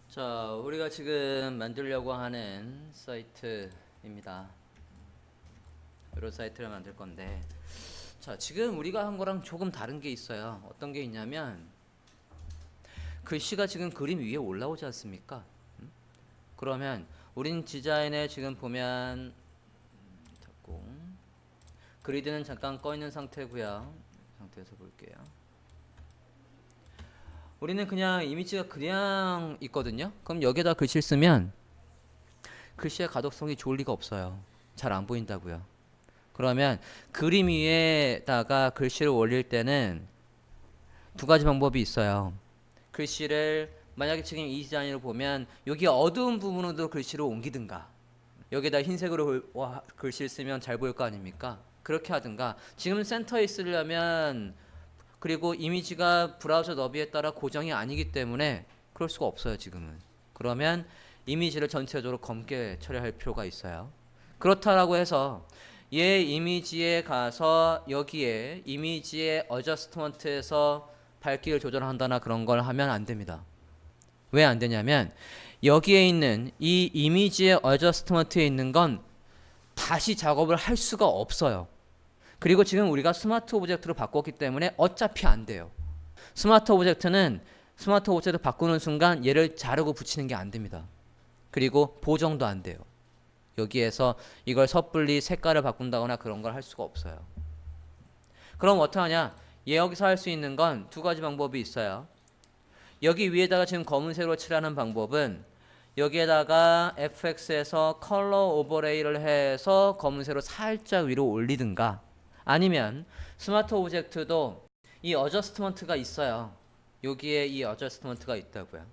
자, 우리가 지금 만들려고 하는 사이트입니다. 이런 사이트를 만들 건데, 자, 지금 우리가 한 거랑 조금 다른 게 있어요. 어떤 게 있냐면, 글씨가 지금 그림 위에 올라오지 않습니까? 그러면 우린 디자인에 지금 보면 잡고 그리드는 잠깐 꺼 있는 상태고요. 상태에서 볼게요. 우리는 그냥 이미지가 그냥 있거든요. 그럼 여기에다 글씨를 쓰면 글씨의 가독성이 좋을 리가 없어요. 잘 안 보인다고요. 그러면 그림 위에다가 글씨를 올릴 때는 두 가지 방법이 있어요. 글씨를 만약에 지금 이 디자인으로 보면 여기 어두운 부분으로 글씨를 옮기든가 여기다 흰색으로 글씨를 쓰면 잘 보일 거 아닙니까? 그렇게 하든가 지금 센터에 있으려면 그리고 이미지가 브라우저 너비에 따라 고정이 아니기 때문에 그럴 수가 없어요 지금은. 그러면 이미지를 전체적으로 검게 처리할 필요가 있어요. 그렇다라고 해서 얘 이미지에 가서 여기에 이미지의 어저스트먼트에서 밝기를 조절한다나 그런 걸 하면 안 됩니다. 왜 안 되냐면 여기에 있는 이 이미지의 어저스트먼트에 있는 건 다시 작업을 할 수가 없어요. 그리고 지금 우리가 스마트 오브젝트로 바꿨기 때문에 어차피 안 돼요. 스마트 오브젝트는 스마트 오브젝트 바꾸는 순간 얘를 자르고 붙이는 게 안 됩니다. 그리고 보정도 안 돼요. 여기에서 이걸 섣불리 색깔을 바꾼다거나 그런 걸 할 수가 없어요. 그럼 어떡하냐? 얘 여기서 할 수 있는 건 두 가지 방법이 있어요. 여기 위에다가 지금 검은색으로 칠하는 방법은 여기에다가 FX에서 컬러 오버레이를 해서 검은색으로 살짝 위로 올리든가 아니면 스마트 오브젝트도 이 어저스트먼트가 있어요. 여기에 이 어저스트먼트가 있다고요.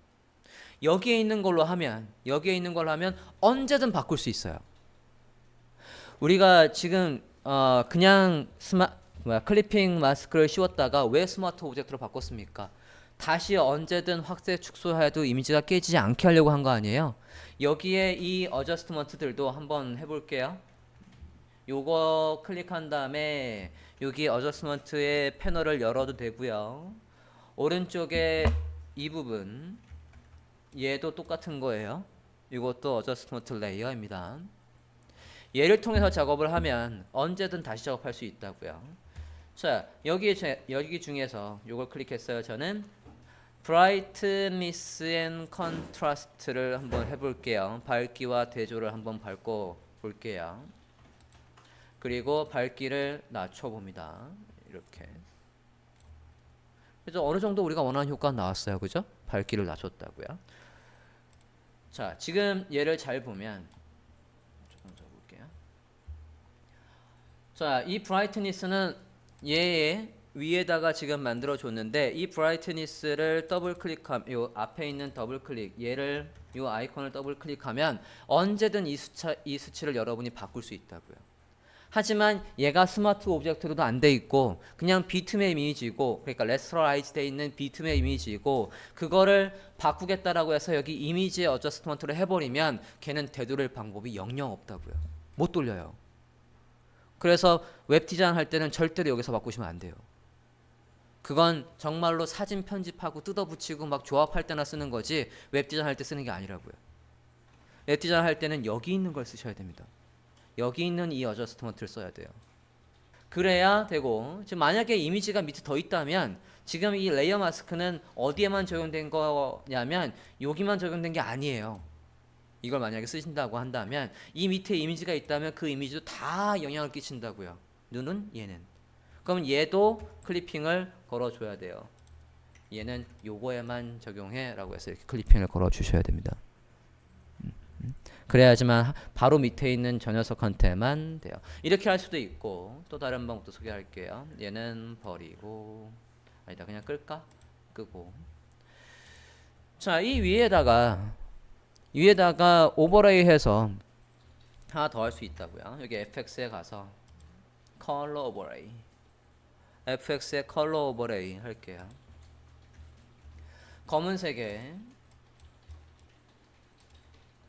여기에 있는 걸로 하면 언제든 바꿀 수 있어요. 우리가 지금 그냥 클리핑 마스크를 씌웠다가 왜 스마트 오브젝트로 바꿨습니까? 다시 언제든 확대 축소해도 이미지가 깨지지 않게 하려고 한 거 아니에요? 여기에 이 어저스트먼트들도 한번 해볼게요. 요거 클릭한 다음에 여기 어저스트먼트의 패널을 열어도 되고요. 오른쪽에 이 부분 얘도 똑같은 거예요. 이것도 어저스트먼트 레이어입니다. 얘를 통해서 작업을 하면 언제든 다시 작업할 수 있다고요. 자, 여기 중에서 이걸 클릭했어요. 저는 Brightness and Contrast를 한번 해볼게요. 밝기와 대조를 한번 밟고 볼게요. 그리고 밝기를 낮춰봅니다. 이렇게. 그래서 어느 정도 우리가 원하는 효과가 나왔어요. 그죠? 밝기를 낮췄다고요. 자, 지금 얘를 잘 보면 조금 더 볼게요. 자, 이 브라이트니스는 얘의 위에다가 지금 만들어 줬는데 이 브라이트니스를 더블 클릭하면 요 앞에 있는 더블 클릭 얘를 요 아이콘을 더블 클릭하면 언제든 이 수치를 여러분이 바꿀 수 있다고요. 하지만 얘가 스마트 오브젝트로도 안 돼 있고 그냥 비트맵 이미지고 그러니까 레스터라이즈 돼 있는 비트맵 이미지고 그거를 바꾸겠다라고 해서 여기 이미지에 어저스트먼트를 해버리면 걔는 되돌릴 방법이 영영 없다고요. 못 돌려요. 그래서 웹 디자인 할 때는 절대로 여기서 바꾸시면 안 돼요. 그건 정말로 사진 편집하고 뜯어붙이고 막 조합할 때나 쓰는 거지 웹 디자인 할 때 쓰는 게 아니라고요. 웹 디자인 할 때는 여기 있는 걸 쓰셔야 됩니다. 여기 있는 이 어저스트먼트를 써야 돼요. 그래야 되고 지금 만약에 이미지가 밑에 더 있다면 지금 이 레이어 마스크는 어디에만 적용된 거냐면 여기만 적용된 게 아니에요. 이걸 만약에 쓰신다고 한다면 이 밑에 이미지가 있다면 그 이미지도 다 영향을 끼친다고요. 눈은 얘는. 그럼 얘도 클리핑을 걸어줘야 돼요. 얘는 요거에만 적용해 라고 해서 이렇게 클리핑을 걸어 주셔야 됩니다. 그래야지만 바로 밑에 있는 저 녀석한테만 돼요. 이렇게 할 수도 있고 또 다른 방법도 소개할게요. 얘는 버리고 아니다 그냥 끌까? 끄고 자, 이 위에다가 오버레이 해서 하나 더 할 수 있다고요. 여기 FX에 가서 컬러 오버레이 FX에 컬러 오버레이 할게요. 검은색에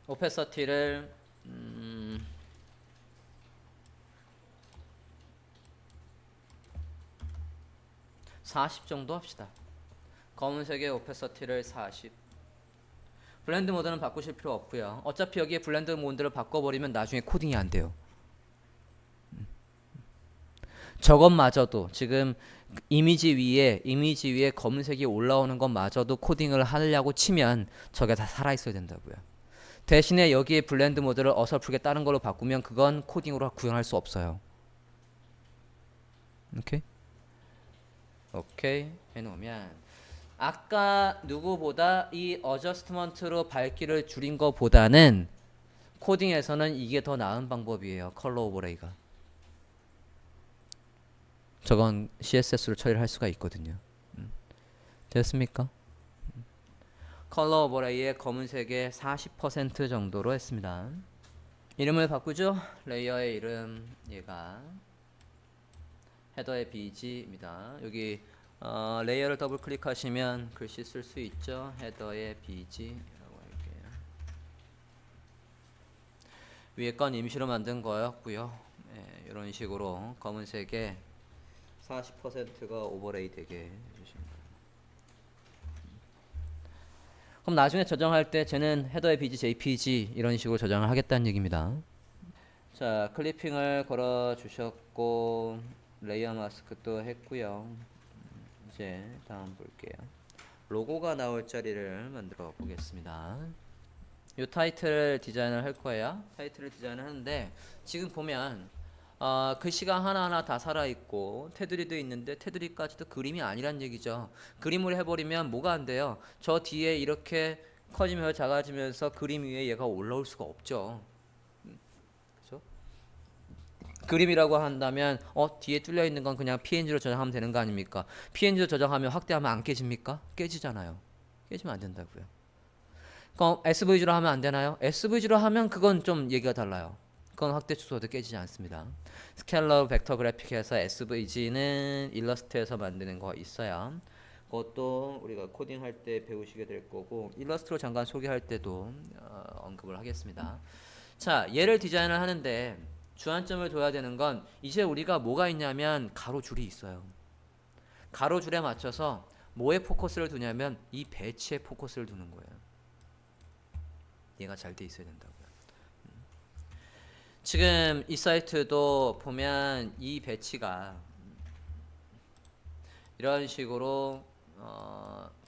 오페서티를 40 정도 합시다. 검은색의 오페서티를 40 블렌드 모드는 바꾸실 필요 없고요. 어차피 여기에 블렌드 모드를 바꿔버리면 나중에 코딩이 안 돼요. 저것마저도 지금 이미지 위에 검은색이 올라오는 것마저도 코딩을 하려고 치면 저게 다 살아있어야 된다고요. 대신에 여기에 블렌드 모드를 어설프게 다른 걸로 바꾸면 그건 코딩으로 구현할 수 없어요. 오케이? 오케이 해놓으면 아까 누구보다 이 어저스트먼트로 밝기를 줄인 것보다는 코딩에서는 이게 더 나은 방법이에요. 컬러 오버레이가. 저건 CSS로 처리를 할 수가 있거든요. 됐습니까? 컬러 오버레이의 검은색의 40% 정도로 했습니다. 이름을 바꾸죠. 레이어의 이름 얘가 헤더의 BG입니다. 여기 레이어를 더블 클릭하시면 글씨 쓸 수 있죠. 헤더의 BG라고 할게요. 위에 건 임시로 만든 거였고요. 네, 이런 식으로 검은색에 40%가 오버레이 되게 해주십니다. 그럼 나중에 저장할 때 쟤는 헤더의 BG, JPG 이런 식으로 저장을 하겠다는 얘기입니다. 자, 클리핑을 걸어 주셨고 레이어 마스크도 했고요. 이제 다음 볼게요. 로고가 나올 자리를 만들어 보겠습니다. 이 타이틀 디자인을 할 거예요. 타이틀을 디자인을 하는데 지금 보면 글씨가 하나하나 다 살아있고 테두리도 있는데 테두리까지도 그림이 아니란 얘기죠. 그림을 해버리면 뭐가 안 돼요? 저 뒤에 이렇게 커지면서 작아지면서 그림 위에 얘가 올라올 수가 없죠. 그렇죠? 그림이라고 한다면 뒤에 뚫려 있는 건 그냥 PNG로 저장하면 되는 거 아닙니까? PNG로 저장하면 확대하면 안 깨집니까? 깨지잖아요. 깨지면 안 된다고요. 그럼 SVG로 하면 안 되나요? SVG로 하면 그건 좀 얘기가 달라요. 그건 확대 축소도 깨지지 않습니다. 스케일러 벡터 그래픽에서 SVG는 일러스트에서 만드는 거 있어요. 그것도 우리가 코딩할 때 배우시게 될 거고 일러스트로 잠깐 소개할 때도 언급을 하겠습니다. 자, 얘를 디자인을 하는데 주안점을 둬야 되는 건 이제 우리가 뭐가 있냐면 가로줄이 있어요. 가로줄에 맞춰서 뭐에 포커스를 두냐면 이 배치에 포커스를 두는 거예요. 얘가 잘 돼 있어야 된다고요. 지금 이 사이트도 보면 이 배치가 이런 식으로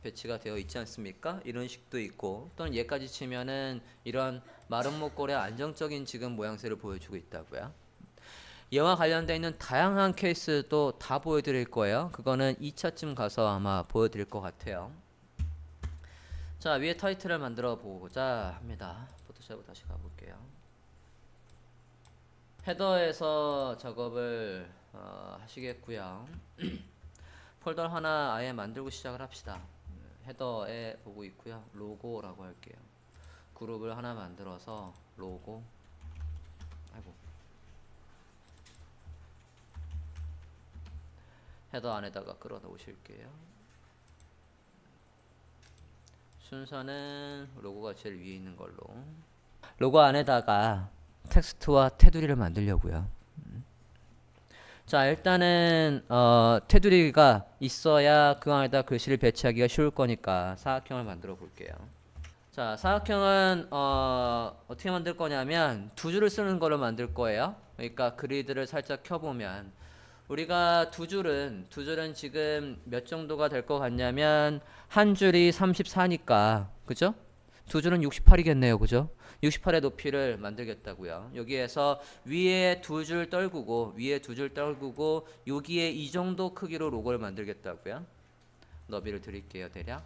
배치가 되어 있지 않습니까? 이런 식도 있고 또는 얘까지 치면은 이런 마른 목골의 안정적인 지금 모양새를 보여주고 있다고요. 얘와 관련되어 있는 다양한 케이스도 다 보여드릴 거예요. 그거는 2차쯤 가서 아마 보여드릴 것 같아요. 자, 위에 타이틀을 만들어 보고자 합니다. 포토샵으로 다시 가볼게요. 헤더에서 작업을 하시겠고요. 폴더 하나 아예 만들고 시작을 합시다. 헤더에 보고 있고요. 로고라고 할게요. 그룹을 하나 만들어서 로고. 아이고. 헤더 안에다가 끌어 넣으실게요. 순서는 로고가 제일 위에 있는 걸로. 로고 안에다가 텍스트와 테두리를 만들려고요. 자, 일단은 테두리가 있어야 그 안에다 글씨를 배치하기가 쉬울 거니까 사각형을 만들어 볼게요. 자, 사각형은 어떻게 만들 거냐면 두 줄을 쓰는 거로 만들 거예요. 그러니까 그리드를 살짝 켜보면 우리가 두 줄은 지금 몇 정도가 될 것 같냐면 한 줄이 34니까 그죠? 두 줄은 68이겠네요. 그죠? 68의 높이를 만들겠다고요. 여기에서 위에 두 줄 떨구고 여기에 이 정도 크기로 로고를 만들겠다고요. 너비를 드릴게요. 대략.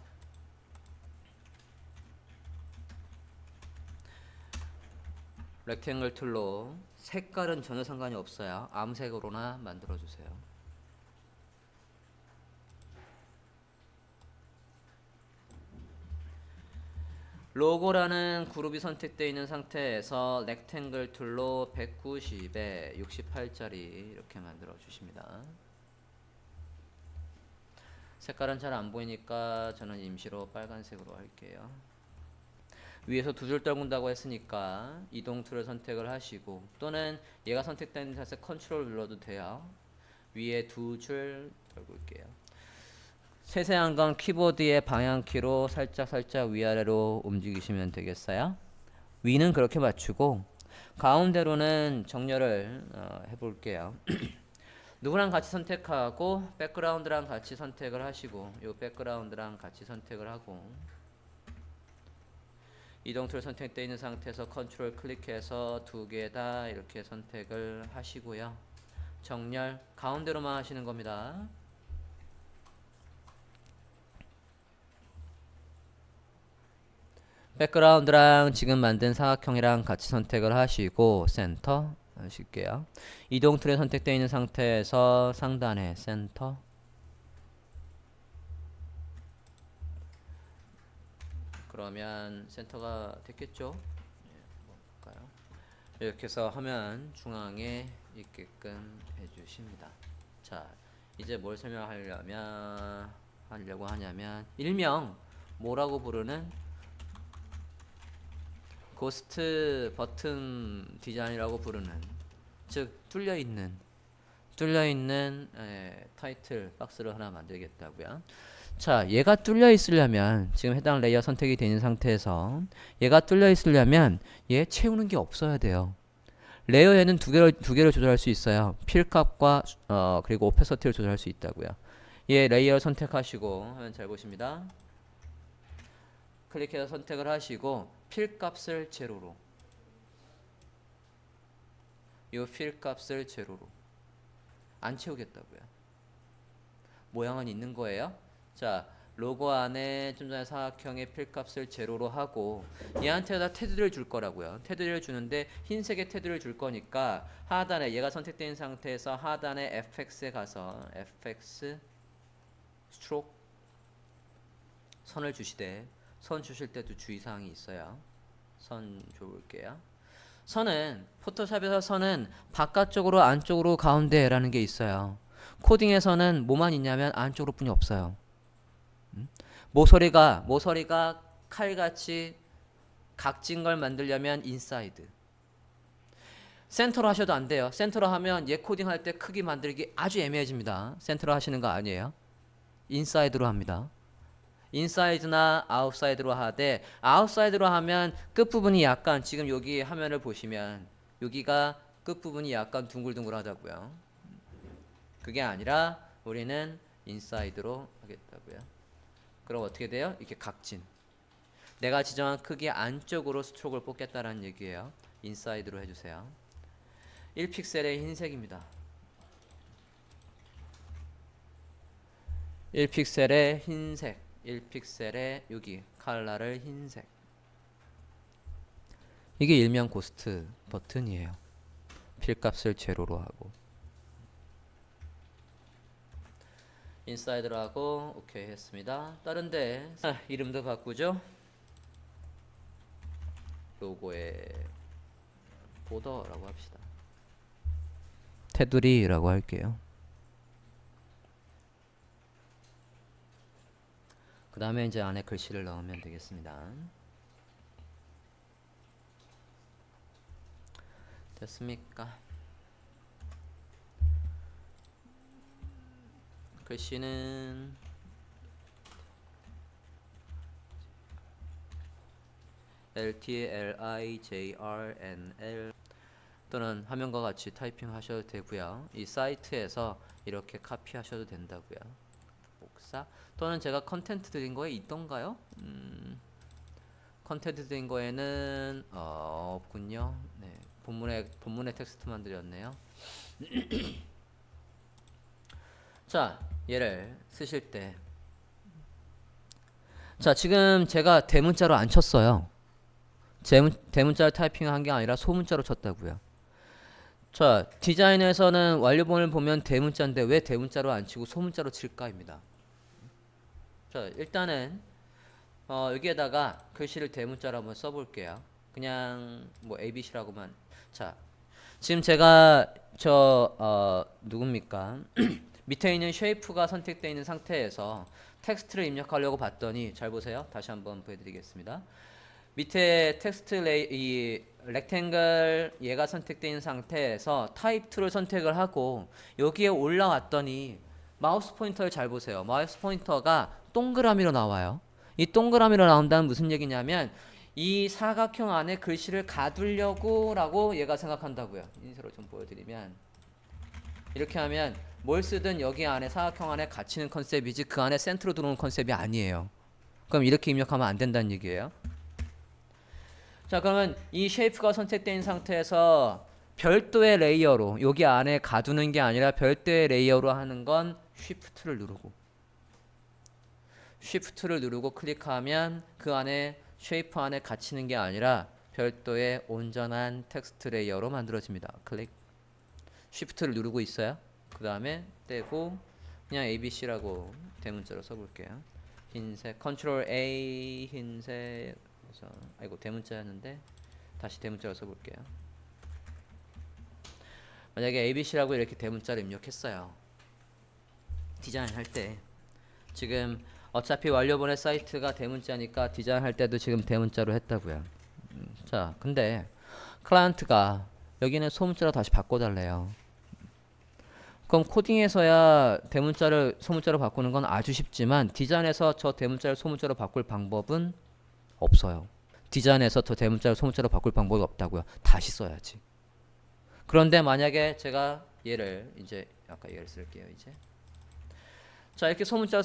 렉탱글 툴로 색깔은 전혀 상관이 없어요. 아무 색으로나 만들어주세요. 로고라는 그룹이 선택되어 있는 상태에서 렉탱글 툴로 190에 68짜리 이렇게 만들어 주십니다. 색깔은 잘 안 보이니까 저는 임시로 빨간색으로 할게요. 위에서 두 줄 떨군다고 했으니까 이동 툴을 선택을 하시고 또는 얘가 선택된 상태에서 컨트롤 눌러도 돼요. 위에 두 줄 떨굴게요. 세세한 건 키보드의 방향키로 살짝 위아래로 움직이시면 되겠어요. 위는 그렇게 맞추고 가운데로는 정렬을 해볼게요. 누구랑 같이 선택하고 백그라운드랑 같이 선택을 하시고 요 백그라운드랑 같이 선택을 하고 이동 툴 선택되어 있는 상태에서 컨트롤 클릭해서 두 개 다 이렇게 선택을 하시고요. 정렬 가운데로만 하시는 겁니다. 백그라운드랑 지금 만든 사각형이랑 같이 선택을 하시고 센터 하실게요. 이동 툴에 선택되어 있는 상태에서 상단에 센터 그러면 센터가 됐겠죠? 볼까요? 이렇게 해서 화면 중앙에 있게끔 해주십니다. 자, 이제 뭘 하려고 하냐면 일명 뭐라고 부르는 고스트 버튼 디자인이라고 부르는 즉 뚫려있는 타이틀 박스를 하나 만들겠다고요. 자, 얘가 뚫려 있으려면 지금 해당 레이어 선택이 되는 상태에서 얘가 뚫려 있으려면 얘 채우는 게 없어야 돼요. 레이어에는 두 개를 조절할 수 있어요. 필값과 그리고 오페서티를 조절할 수 있다고요. 얘 레이어 선택하시고 하면 잘 보십니다. 클릭해서 선택을 하시고 필값을 제로로 이 필값을 제로로 안 채우겠다고요. 모양은 있는 거예요. 자, 로고 안에 좀 전에 사각형의 필값을 제로로 하고 얘한테다 테두리를 줄 거라고요. 테두리를 주는데 흰색의 테두리를 줄 거니까 하단에 얘가 선택된 상태에서 하단에 fx에 가서 fx 스트로크 선을 주시되 선 주실 때도 주의사항이 있어요. 선 줘볼게요. 선은 포토샵에서 선은 바깥쪽으로 안쪽으로 가운데라는 게 있어요. 코딩에서는 뭐만 있냐면 안쪽으로 뿐이 없어요. 모서리가 칼같이 각진 걸 만들려면 인사이드. 센터로 하셔도 안 돼요. 센터로 하면 얘 코딩할 때 크기 만들기 아주 애매해집니다. 센터로 하시는 거 아니에요. 인사이드로 합니다. 인사이드나 아웃사이드로 하되 아웃사이드로 하면 끝부분이 약간 지금 여기 화면을 보시면 여기가 끝부분이 약간 둥글둥글하다고요. 그게 아니라 우리는 인사이드로 하겠다고요. 그럼 어떻게 돼요? 이렇게 각진. 내가 지정한 크기 안쪽으로 스트로크를 뽑겠다라는 얘기예요. 인사이드로 해주세요. 1픽셀의 흰색입니다. 1픽셀의 흰색. 1픽셀의 여기 컬러를 흰색. 이게 일명 고스트 버튼이에요. 필값을 제로로 하고 인사이드로 하고 오케이 했습니다. 다른데 이름도 바꾸죠. 로고의 보더라고 합시다. 테두리라고 할게요. 그 다음에 이제 안에 글씨를 넣으면 되겠습니다. 됐습니까? 글씨는 LTLIJRNL 또는 화면과 같이 타이핑 하셔도 되고요. 이 사이트에서 이렇게 카피하셔도 된다고요. 복사 또는 제가 컨텐트 드린 거에 있던가요? 컨텐트 드린 거에는 없군요. 네, 본문에 텍스트만 드렸네요. 자, 얘를 쓰실 때 자, 지금 제가 대문자로 안 쳤어요. 대문자를 타이핑한 게 아니라 소문자로 쳤다고요. 자, 디자인에서는 완료본을 보면 대문자인데 왜 대문자로 안 치고 소문자로 칠까입니다. 자, 일단은 여기에다가 글씨를 대문자로 한번 써볼게요. 그냥 뭐 ABC라고만. 자, 지금 제가 누굽니까? 밑에 있는 쉐이프가 선택되어 있는 상태에서 텍스트를 입력하려고 봤더니 잘 보세요. 다시 한번 보여드리겠습니다. 밑에 텍스트 이 렉탱글 얘가 선택되어 있는 상태에서 타입 2를 선택을 하고 여기에 올라왔더니 마우스 포인터를 잘 보세요. 마우스 포인터가 동그라미로 나와요. 이 동그라미로 나온다는 무슨 얘기냐면 이 사각형 안에 글씨를 가두려고 라고 얘가 생각한다고요. 인쇄로 좀 보여드리면 이렇게 하면 뭘 쓰든 여기 안에 사각형 안에 갇히는 컨셉이지 그 안에 센터로 들어오는 컨셉이 아니에요. 그럼 이렇게 입력하면 안 된다는 얘기예요. 자, 그러면 이 쉐이프가 선택된 상태에서 별도의 레이어로 여기 안에 가두는 게 아니라 별도의 레이어로 하는 건 쉬프트를 누르고 클릭하면 그 안에 쉐이프 안에 갇히는 게 아니라 별도의 온전한 텍스트 레이어로 만들어집니다. 클릭. 쉬프트를 누르고 있어요. 그 다음에 떼고 그냥 ABC라고 대문자로 써볼게요. 흰색 컨트롤 A 흰색 그래서 아이고 대문자였는데 다시 대문자로 써볼게요. 만약에 ABC라고 이렇게 대문자를 입력했어요. 디자인할 때 지금 어차피 완료본의 사이트가 대문자니까 디자인할 때도 지금 대문자로 했다고요. 자, 근데 클라이언트가 여기는 소문자로 다시 바꿔달래요. 그럼 코딩에서야 대문자를 소문자로 바꾸는 건 아주 쉽지만 디자인에서 저 대문자를 소문자로 바꿀 방법은 없어요. 디자인에서 저 대문자를 소문자로 바꿀 방법이 없다고요. 다시 써야지. 그런데 만약에 제가 얘를 이제 아까 얘를 쓸게요. 이제 자 이렇게 소문자를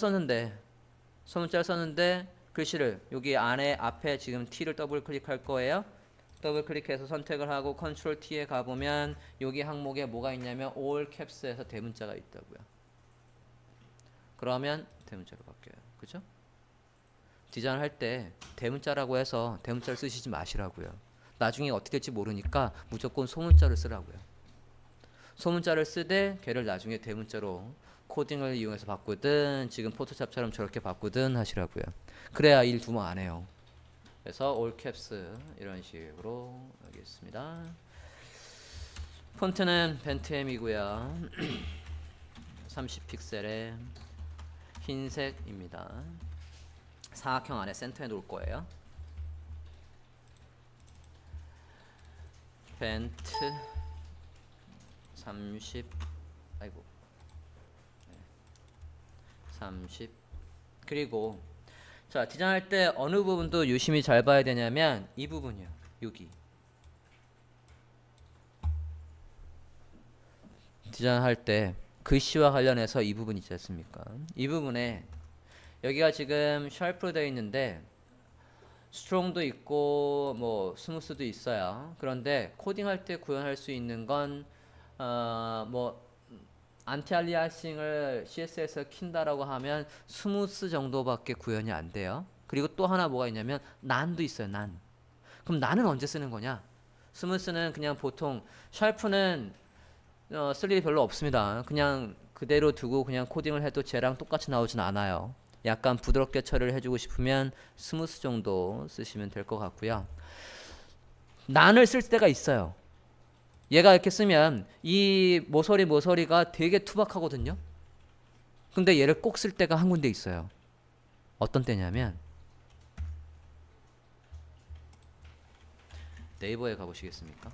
썼는데 글씨를 여기 안에 앞에 지금 T를 더블 클릭할 거예요. 더블 클릭해서 선택을 하고 컨트롤 T에 가보면 여기 항목에 뭐가 있냐면 all caps에서 대문자가 있다고요. 그러면 대문자로 바뀌어요. 그죠? 디자인을 할 때 대문자라고 해서 대문자를 쓰시지 마시라고요. 나중에 어떻게 될지 모르니까 무조건 소문자를 쓰라고요. 소문자를 쓰되 걔를 나중에 대문자로 코딩을 이용해서 바꾸든 지금 포토샵처럼 저렇게 바꾸든 하시라고요. 그래야 일 두 번 안 해요. 그래서 all caps 이런 식으로 여기 있습니다. 폰트는 벤트엠이고요. 30픽셀의 흰색입니다. 사각형 안에 센터에 놓을 거예요. 벤트 30 아이고 30 그리고 자 디자인할 때 어느 부분도 유심히 잘 봐야 되냐면 이 부분이요. 여기 디자인할 때 글씨와 관련해서 이 부분 있지 않습니까? 이 부분에 여기가 지금 샤프로 되어 있는데 스트롱도 있고 뭐 스무스도 있어요. 그런데 코딩할 때 구현할 수 있는 건 뭐 안티알리아싱을 CSS에서 킨다라고 하면 스무스 정도밖에 구현이 안 돼요. 그리고 또 하나 뭐가 있냐면 난도 있어요. 난. 그럼 난은 언제 쓰는 거냐? 스무스는 그냥 보통 샤프는 쓸 일이 별로 없습니다. 그냥 그대로 두고 그냥 코딩을 해도 쟤랑 똑같이 나오진 않아요. 약간 부드럽게 처리를 해주고 싶으면 스무스 정도 쓰시면 될 것 같고요. 난을 쓸 때가 있어요. 얘가 이렇게 쓰면 이 모서리가 되게 투박하거든요. 근데 얘를 꼭 쓸 때가 한 군데 있어요. 어떤 때냐면 네이버에 가보시겠습니까?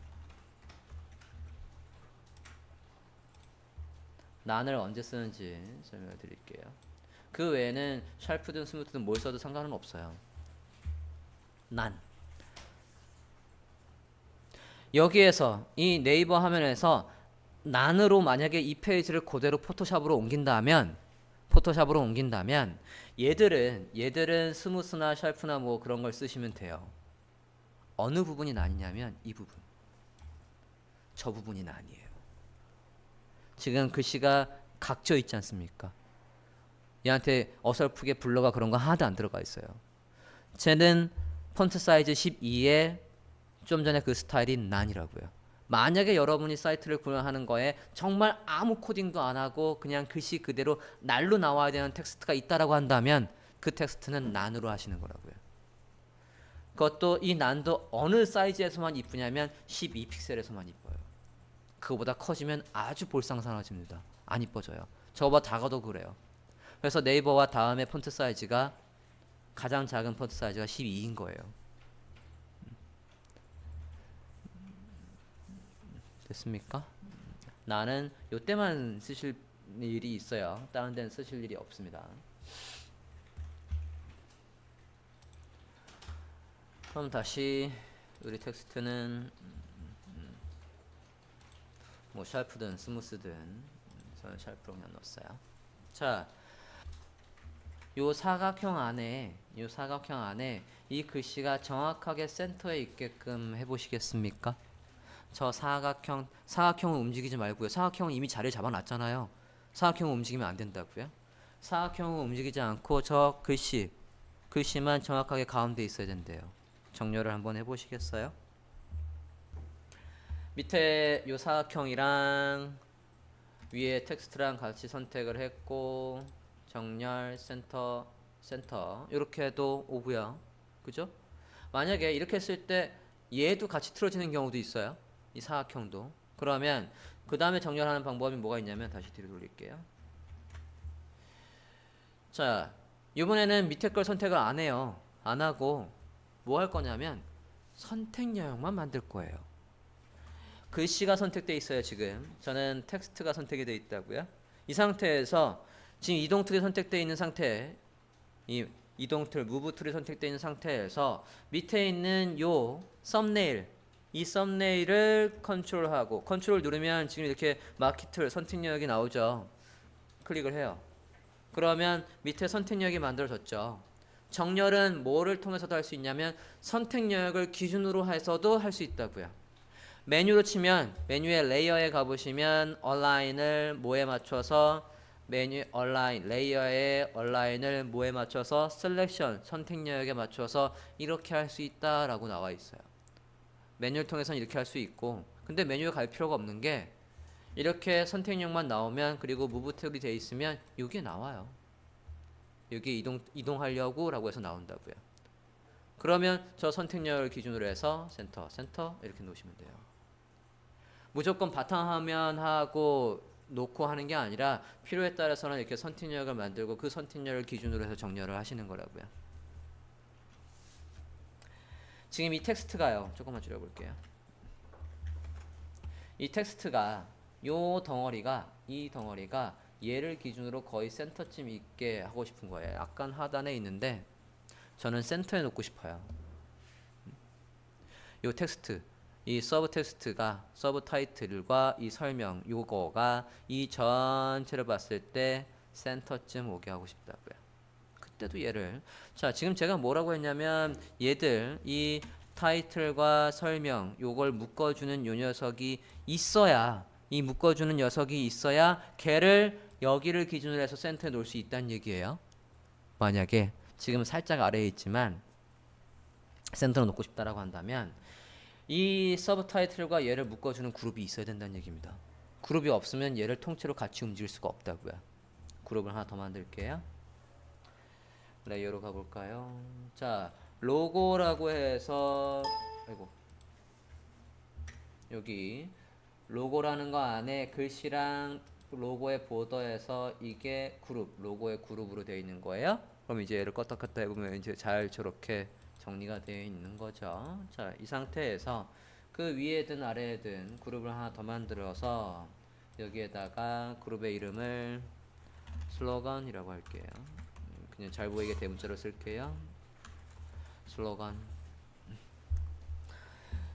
난을 언제 쓰는지 설명해 드릴게요. 그 외에는 샤프든 스무트든 뭘 써도 상관은 없어요. 난 여기에서 이 네이버 화면에서 난으로 만약에 이 페이지를 그대로 포토샵으로 옮긴다면 얘들은 스무스나 샤프나 뭐 그런 걸 쓰시면 돼요. 어느 부분이 난이냐면 이 부분. 저 부분이 난이에요. 지금 글씨가 각져 있지 않습니까? 얘한테 어설프게 블러가 그런 거 하나도 안 들어가 있어요. 쟤는 폰트 사이즈 12에 좀 전에 그 스타일이 난이라고요. 만약에 여러분이 사이트를 구현하는 거에 정말 아무 코딩도 안 하고 그냥 글씨 그대로 날로 나와야 되는 텍스트가 있다라고 한다면 그 텍스트는 난으로 하시는 거라고요. 그것도 이 난도 어느 사이즈에서만 이쁘냐면 12픽셀에서만 이뻐요. 그거보다 커지면 아주 볼상사나집니다. 안 이뻐져요. 저거보다 작아도 그래요. 그래서 네이버와 다음에 폰트 사이즈가 가장 작은 폰트 사이즈가 12인 거예요. 됐습니까? 나는 요때만 쓰실 일이 있어요. 다른 데는 쓰실 일이 없습니다. 그럼 다시 우리 텍스트는 뭐 샤프든 스무스든 저는 샤프로 그냥 넣었어요. 자, 요 사각형 안에 이 글씨가 정확하게 센터에 있게끔 해보시겠습니까? 저 사각형은 움직이지 말고요. 사각형은 이미 자리를 잡아놨잖아요. 사각형은 움직이면 안 된다고요. 사각형은 움직이지 않고 저 글씨만 정확하게 가운데 있어야 된대요. 정렬을 한번 해보시겠어요? 밑에 요 사각형이랑 위에 텍스트랑 같이 선택을 했고 정렬 센터 이렇게 해도 오고요. 그죠? 만약에 이렇게 했을 때 얘도 같이 틀어지는 경우도 있어요. 이 사각형도. 그러면 그 다음에 정렬하는 방법이 뭐가 있냐면 다시 뒤로 돌릴게요. 자, 이번에는 밑에 걸 선택을 안 해요. 안 하고 뭐 할 거냐면 선택 여형만 만들 거예요. 글씨가 선택돼 있어요. 지금 저는 텍스트가 선택이 돼 있다고요. 이 상태에서 지금 이동 툴이 선택돼 있는 상태, 이 이동 툴, 무브 툴이 선택되어 있는 상태에서 밑에 있는 요 썸네일, 이 썸네일을 컨트롤하고 컨트롤 누르면 지금 이렇게 마키 툴 선택력이 나오죠. 클릭을 해요. 그러면 밑에 선택력이 만들어졌죠. 정렬은 뭐를 통해서도 할 수 있냐면 선택력을 기준으로 해서도 할 수 있다고요. 메뉴로 치면 메뉴의 레이어에 가보시면 얼라인을 뭐에 맞춰서 메뉴 얼라인 레이어의 얼라인을 뭐에 맞춰서 셀렉션 선택력에 맞춰서 이렇게 할 수 있다라고 나와 있어요. 메뉴를 통해서는 이렇게 할 수 있고 근데 메뉴에 갈 필요가 없는 게 이렇게 선택력만 나오면 그리고 무브 탭이 돼 있으면 여기에 나와요. 여기 이동하려고 라고 해서 나온다고요. 그러면 저 선택력을 기준으로 해서 센터 이렇게 놓으시면 돼요. 무조건 바탕화면하고 놓고 하는 게 아니라 필요에 따라서는 이렇게 선택력을 만들고 그 선택력을 기준으로 해서 정렬을 하시는 거라고요. 지금 이 텍스트가요. 조금만 줄여볼게요. 이 텍스트가 이 덩어리가 얘를 기준으로 거의 센터쯤 있게 하고 싶은 거예요. 약간 하단에 있는데 저는 센터에 놓고 싶어요. 요 텍스트 이 서브 텍스트가 서브 타이틀과 이 설명 요거가 이 전체를 봤을 때 센터쯤 오게 하고 싶다고요. 그때도 얘를 자 지금 제가 뭐라고 했냐면 얘들 이 타이틀과 설명 요걸 묶어주는 요 녀석이 있어야 이 묶어주는 녀석이 있어야 걔를 여기를 기준으로 해서 센터에 놓을 수 있다는 얘기예요. 만약에 지금 살짝 아래에 있지만 센터로 놓고 싶다라고 한다면 이 서브 타이틀과 얘를 묶어주는 그룹이 있어야 된다는 얘기입니다. 그룹이 없으면 얘를 통째로 같이 움직일 수가 없다고요. 그룹을 하나 더 만들게요. 레이어로 가볼까요? 자, 로고라고 해서 아이고 여기 로고라는 거 안에 글씨랑 로고의 보더에서 이게 로고의 그룹으로 되어 있는 거예요. 그럼 이제 얘를 껐다 켰다 해보면 이제 잘 저렇게 정리가 되어 있는 거죠. 자, 이 상태에서 그 위에든 아래에든 그룹을 하나 더 만들어서 여기에다가 그룹의 이름을 슬로건이라고 할게요. 그냥 잘 보이게 대문자로 쓸게요. 슬로건.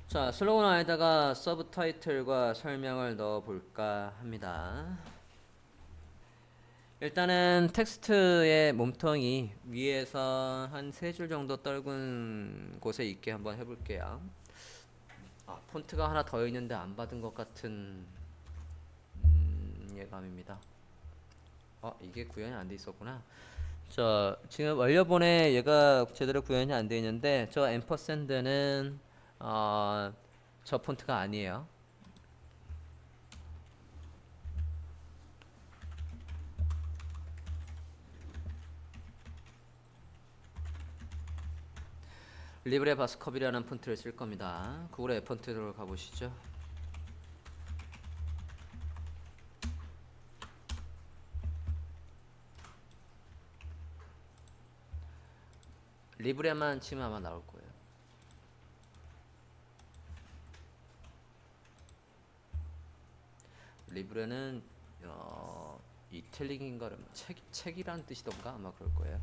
자, 슬로건 안에다가 서브 타이틀과 설명을 넣어 볼까 합니다. 일단은 텍스트의 몸통이 위에서 한 3줄 정도 떨군 곳에 있게 한번 해볼게요. 폰트가 하나 더 있는데 안 받은 것 같은 예감입니다. 이게 구현이 안 돼 있었구나. 지금 원료본에 얘가 제대로 구현이 안 돼 있는데 저 앰퍼샌드는 저 폰트가 아니에요. 리브레 바스컵이라는 폰트를 쓸 겁니다. 구글의 폰트로 가보시죠. 리브레만 치면 아마 나올 거예요. 리브레는 이탈릭인가 그러면 책이라는 뜻이던가 아마 그럴 거예요.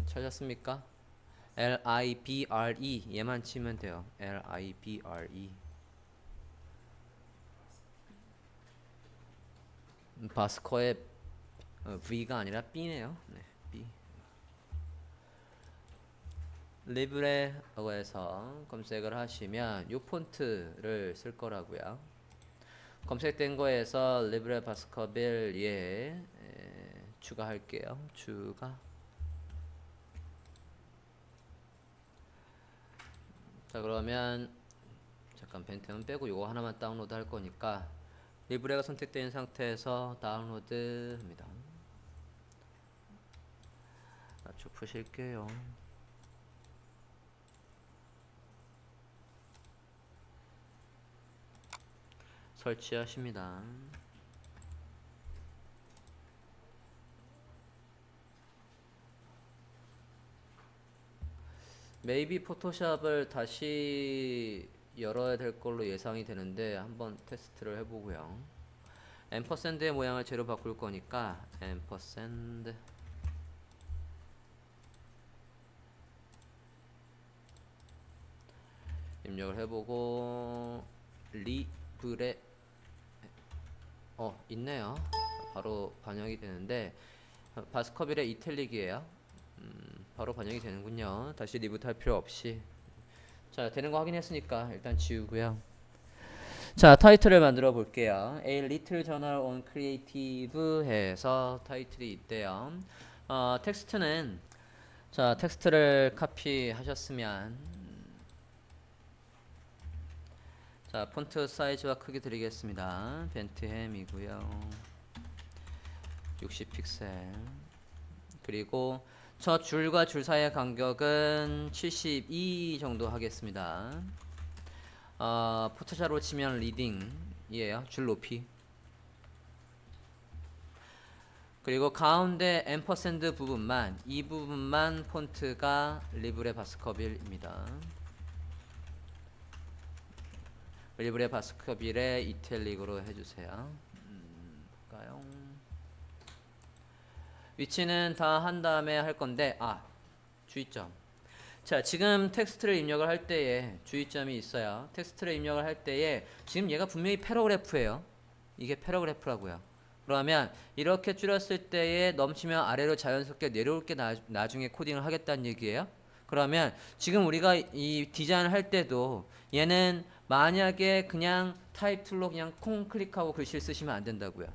찾았습니까? libre 얘만 치면 돼요. libre. 바스커의 V가 아니라 B네요. 네, B. 리브레라고 해서 검색을 하시면 이 폰트를 쓸 거라고요. 검색된 거에서 리브레 바스커빌 추가할게요. 추가. 자, 그러면 잠깐 벤템은 빼고 이거 하나만 다운로드 할 거니까 리브레가 선택된 상태에서 다운로드 합니다. 쭉 푸실게요. 설치하십니다. 메이비 포토샵을 다시 열어야 될 걸로 예상이 되는데 한번 테스트를 해보고요. 앰퍼샌드의 모양을 재료 바꿀 거니까 앰퍼샌드 입력을 해보고 리브레 있네요. 바로 반영이 되는데 바스커빌의 이탈릭이에요. 바로 반영이 되는군요. 다시 리부트 할 필요 없이. 자, 되는 거 확인했으니까 일단 지우고요. 자, 타이틀을 만들어 볼게요. A Little Journal on Creative 해서 타이틀이 있대요. 텍스트는 자, 텍스트를 카피하셨으면 자, 폰트 사이즈와 크기 드리겠습니다. 벤트햄이고요. 60픽셀. 그리고 저 줄과 줄 사이의 간격은 72 정도 하겠습니다. 포토샵으로 치면 리딩이에요. 줄 높이. 그리고 가운데 앰퍼샌드 부분만, 이 부분만 폰트가 리브레 바스커빌입니다. 리브레 바스커빌의 이탈릭으로 해주세요. 볼까요? 위치는 다 한 다음에 할 건데, 주의점. 자, 지금 텍스트를 입력을 할 때에 주의점이 있어요. 텍스트를 입력을 할 때에 지금 얘가 분명히 패러그래프예요. 이게 패러그래프라고요. 그러면 이렇게 줄였을 때에 넘치면 아래로 자연스럽게 내려올 게 나중에 코딩을 하겠다는 얘기예요. 그러면 지금 우리가 이 디자인을 할 때도 얘는 만약에 그냥 타입 툴로 그냥 콩 클릭하고 글씨를 쓰시면 안 된다고요.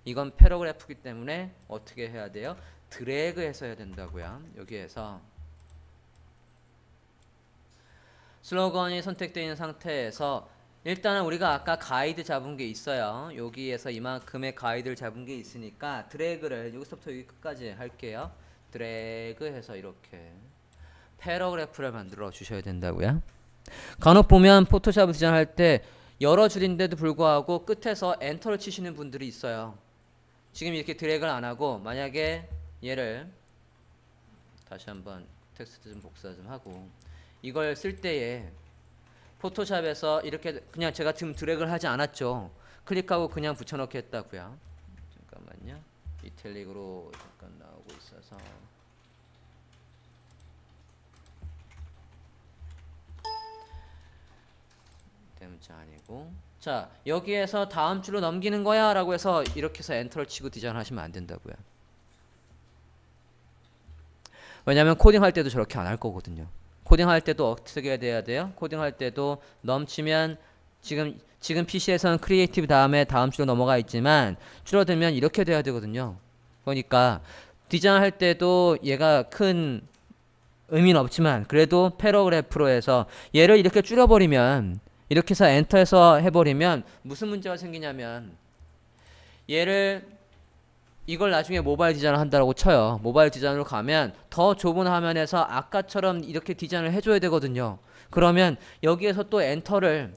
이건 패러그래프이기 때문에 어떻게 해야 돼요? 드래그해서 해야 된다고요. 여기에서 슬로건이 선택되어 있는 상태에서 일단은 우리가 아까 가이드 잡은 게 있어요. 여기에서 이만큼의 가이드를 잡은 게 있으니까 드래그를 여기서부터 여기 끝까지 할게요. 드래그해서 이렇게 패러그래프를 만들어 주셔야 된다고요. 간혹 보면 포토샵을 디자인할 때 여러 줄인데도 불구하고 끝에서 엔터를 치시는 분들이 있어요. 지금 이렇게 드래그를 안 하고 만약에 얘를 다시 한번 텍스트 좀 복사 좀 하고 이걸 쓸 때에 포토샵에서 이렇게 그냥 제가 지금 드래그를 하지 않았죠. 클릭하고 그냥 붙여넣기 했다고요. 잠깐만요. 이탈릭으로 잠깐 나오고 있어서 때문이 아니고 자, 여기에서 다음 줄로 넘기는 거야 라고 해서 이렇게 해서 엔터를 치고 디자인 하시면 안 된다고요. 왜냐면 코딩할 때도 저렇게 안 할 거거든요. 코딩할 때도 어떻게 돼야 돼요? 코딩할 때도 넘치면 지금 PC에서는 크리에이티브 다음에 다음 줄로 넘어가 있지만 줄어들면 이렇게 돼야 되거든요. 그러니까 디자인할 때도 얘가 큰 의미는 없지만 그래도 패러그래프로 해서 얘를 이렇게 줄여버리면 이렇게 해서 엔터해서 해버리면 무슨 문제가 생기냐면 이걸 나중에 모바일 디자인을 한다고 쳐요. 모바일 디자인으로 가면 더 좁은 화면에서 아까처럼 이렇게 디자인을 해줘야 되거든요. 그러면 여기에서 또 엔터를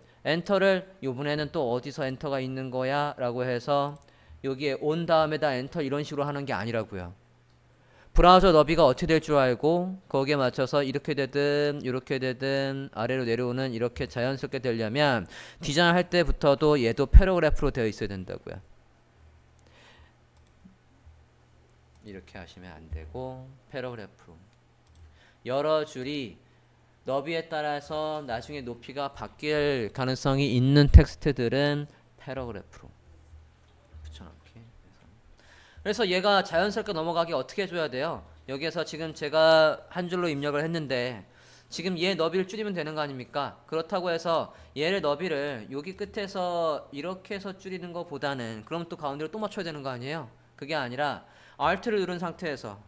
이번에는 또 어디서 엔터가 있는 거야 라고 해서 여기에 온 다음에다 엔터 이런 식으로 하는 게 아니라고요. 브라우저 너비가 어떻게 될 줄 알고 거기에 맞춰서 이렇게 되든 아래로 내려오는 이렇게 자연스럽게 되려면 디자인할 때부터도 얘도 패러그래프로 되어 있어야 된다고요. 이렇게 하시면 안 되고 패러그래프로 여러 줄이 너비에 따라서 나중에 높이가 바뀔 가능성이 있는 텍스트들은 패러그래프로 붙여넣기. 그래서 얘가 자연스럽게 넘어가게 어떻게 해줘야 돼요? 여기에서 지금 제가 한 줄로 입력을 했는데 지금 얘 너비를 줄이면 되는 거 아닙니까? 그렇다고 해서 얘를 너비를 여기 끝에서 이렇게 해서 줄이는 것보다는 그럼 또 가운데로 또 맞춰야 되는 거 아니에요? 그게 아니라 Alt를 누른 상태에서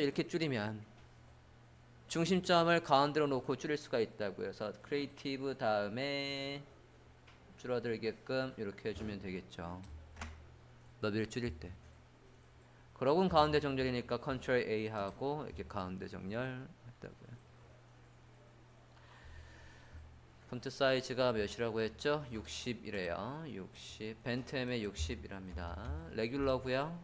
이렇게 줄이면 중심점을 가운데로 놓고 줄일 수가 있다고요. 그래서 크리에이티브 다음에 줄어들게끔 이렇게 해주면 되겠죠. 너비를 줄일 때. 그러고는 가운데 정렬이니까 컨트롤 A 하고 이렇게 가운데 정렬 했다고요. 폰트 사이즈가 몇이라고 했죠? 60이래요. 60. 벤템의 60이랍니다. 레귤러고요.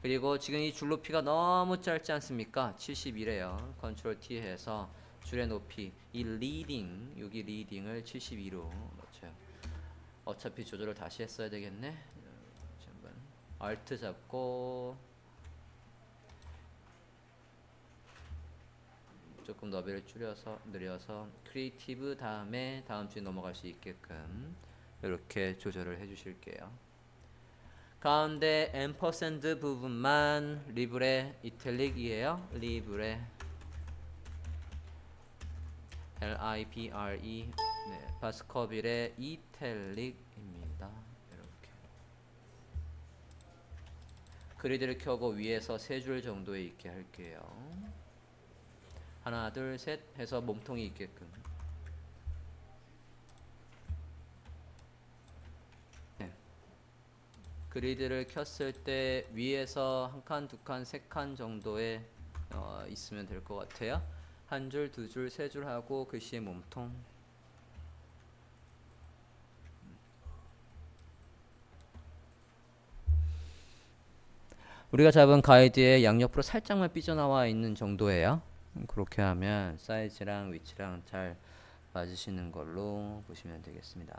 그리고 지금 이 줄 높이가 너무 짧지 않습니까? 71에요. 컨트롤 T 해서 줄의 높이 이 리딩 여기 리딩을 72로 넣죠. 어차피 조절을 다시 했어야 되겠네. Alt 잡고 조금 너비를 줄여서 늘려서 크리에이티브 다음에 다음 줄에 넘어갈 수 있게끔 이렇게 조절을 해주실게요. 가운데 앰퍼샌드 부분만 리브레 이탈릭이에요. 리브레 L-I-B-R-E 네, 바스커빌의 이탈릭입니다. 이렇게 그리드를 켜고 위에서 3줄 정도에 있게 할게요. 하나 둘 셋 해서 몸통이 있게끔. 그리드를 켰을 때 위에서 한 칸, 두 칸, 세 칸 정도에 있으면 될 것 같아요. 한 줄, 두 줄, 세 줄 하고 글씨의 몸통. 우리가 잡은 가이드에 양옆으로 살짝만 삐져나와 있는 정도예요. 그렇게 하면 사이즈랑 위치랑 잘 맞으시는 걸로 보시면 되겠습니다.